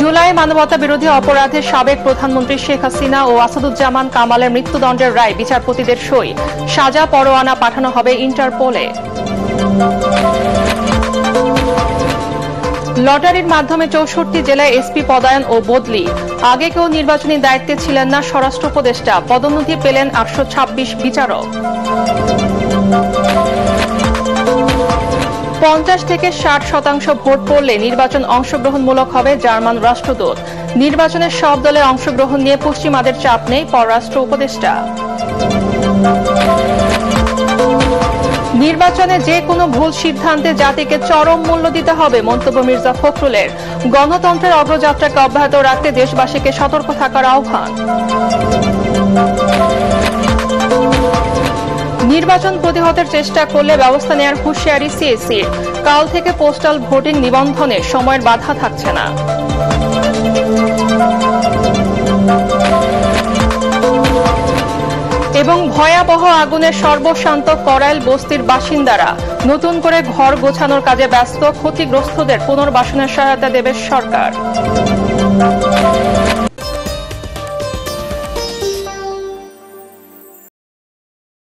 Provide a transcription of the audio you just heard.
জুলাই মানবতা বিরোধী অপরাধে সাবেক প্রধানমন্ত্রী শেখ হাসিনা ও আসাদুজ্জামান কামালের মৃত্যুদণ্ডের রায় বিচারপতিদের সই, সাজা পরোয়ানা পাঠানো হবে ইন্টারপোলে। লটারির মাধ্যমে ৬৪ জেলায় এসপি পদায়ন ও বদলি। আগে কেউ নির্বাচনী দায়িত্বে ছিলেন না স্বরাষ্ট্র উপদেষ্টা, পদোন্নতি পেলেন ৮২৬ বিচারক। ৫০ থেকে ৬০% ভোট পড়লে নির্বাচন অংশগ্রহণমূলক হবে, জার্মান রাষ্ট্রদূত। নির্বাচনের সব দলের অংশগ্রহণ নিয়ে পশ্চিমাদের চাপ নেই, পররাষ্ট্র উপদেষ্টা। নির্বাচনে যে কোনো ভুল সিদ্ধান্তে জাতিকে চরম মূল্য দিতে হবে, মন্তব্য মির্জা ফখরুলের। গণতন্ত্রের অগ্রযাত্রাকে অব্যাহত রাখতে দেশবাসীকে সতর্ক থাকার আহ্বান। নির্বাচন প্রতিহতের চেষ্টা করলে ব্যবস্থা নেওয়ার হুঁশিয়ারি সিএসির। কাল থেকে পোস্টাল ভোটিং নিবন্ধনে সময়ের বাধা থাকছে না। এবং ভয়াবহ আগুনে সর্বশান্ত করাইল বস্তির বাসিন্দারা। নতুন করে ঘর গোছানোর কাজে ব্যস্ত, ক্ষতিগ্রস্তদের পুনর্বাসনের সহায়তা দেবে সরকার।